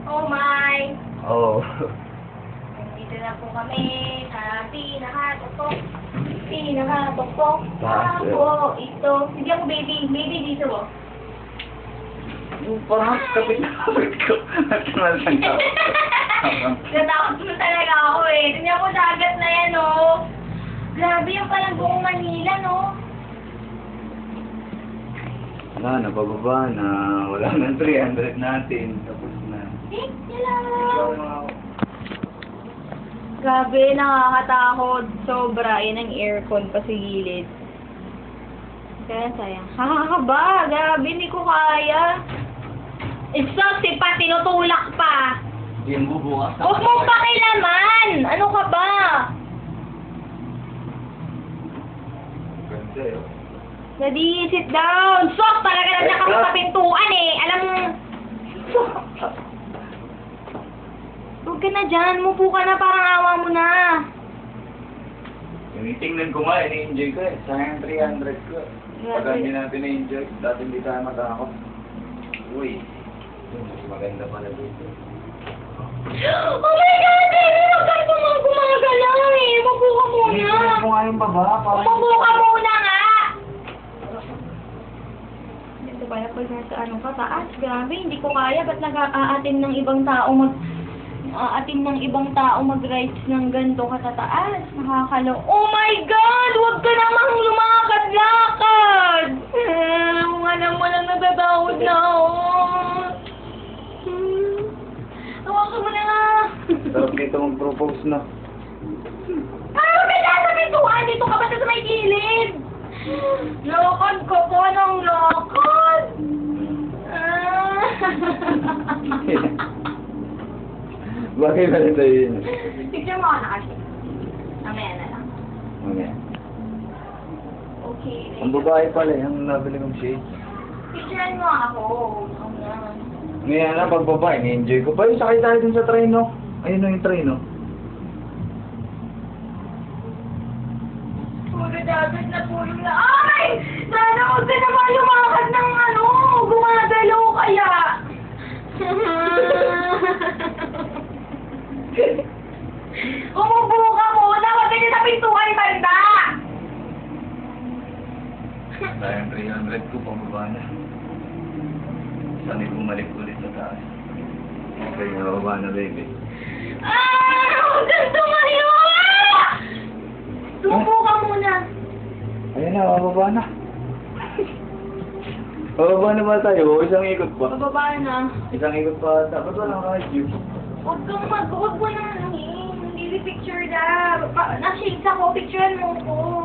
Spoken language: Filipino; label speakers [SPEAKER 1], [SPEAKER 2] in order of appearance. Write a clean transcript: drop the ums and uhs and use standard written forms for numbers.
[SPEAKER 1] Oh my!
[SPEAKER 2] Oo.
[SPEAKER 1] Dito na po kami sa pinakatuktok. Pinakatuktok.
[SPEAKER 2] Taas,
[SPEAKER 1] Ako, ito. Hindi ako baby. Baby dito mo.
[SPEAKER 2] Yung parang kapit na kapit ko. Nagkamal lang ako.
[SPEAKER 1] Natakot mo talaga ako eh. Tingnan mo dagat na yan, oh. Grabe yung palang buong Manila, no?
[SPEAKER 2] Wala, nabababa na. Wala nang 300 natin. Tapos na.
[SPEAKER 1] Hello! Grabe, nakakatakot. Sobra. Yan ang aircon pa sa gilid. Kaya sayang. Hakakaba! Grabe, hindi ko kaya. Exhaustive pa, tinutulak pa.
[SPEAKER 2] Hindi mo bukas.
[SPEAKER 1] Huwag mong pakilaman! Ano ka ba?
[SPEAKER 2] Ganda eh.
[SPEAKER 1] Daddy, sit down! Sok! Talaga nandiyan kami sa pintuan eh! Alam mo... Huwag ka na dyan. Mupo ka na, parang awa mo na.
[SPEAKER 2] Tinitingnan ko nga, ini-enjoy ko eh. Sayang 300 ko. Pag hindi natin na-enjoy, dati hindi tayo matakot. Uy, mas maganda pala dito.
[SPEAKER 1] Oh my God! Daddy, huwag ka naman gumagalaw eh! Mupo ka muna!
[SPEAKER 2] Tinitingnan ko nga yung baba.
[SPEAKER 1] Umupo ka muna nga! Ito pala pag nasa ano ka, taas. Grabe, hindi ko kaya. Ba't nag-aatim ng ibang tao mag-rides ng ganito katataas? Nakakalo. Oh my God! Huwag ka namang lumakad-lakad! Kung alam mo lang natatakot na ako. Hawakan mo na nga.
[SPEAKER 2] Sarap dito mag-propose na.
[SPEAKER 1] Ano ba nasa pintuan? Dito ka ba sa may gilid? Lakad ko po ng lakad.
[SPEAKER 2] Bakit ba nito yun?
[SPEAKER 1] Picture mo ako na kasi. Mamaya na lang.
[SPEAKER 2] Okay.
[SPEAKER 1] Okay.
[SPEAKER 2] Ang babae pala, yung nabili kong shades.
[SPEAKER 1] Picturean mo ako.
[SPEAKER 2] Ngayon na, pag babae, ni-enjoy ko pa. Yung sakay tayo dun sa train, no? Ayun no, yung train, no?
[SPEAKER 1] Puro dagat na puro na. Ay! Sana huwag ka naman lumakad ng ano. Gumagalaw kaya. Umupo ka muna. Huwag ka niya sa pintuan, banda.
[SPEAKER 2] Sayang 300 ko, pababa na. Sanay bumalik ulit sa taas. Okay, nababa na, baby.
[SPEAKER 1] Huwag kang tumayo! Tupo ka muna.
[SPEAKER 2] Ayan na, bababa na. Bababa na ba tayo? O isang ikot pa?
[SPEAKER 1] Bababa na.
[SPEAKER 2] Isang ikot pa ata. Ba't walang radio?
[SPEAKER 1] Huwag mo na ano eh. Hindi picture na. Na-shades ako. Picturean mo ko.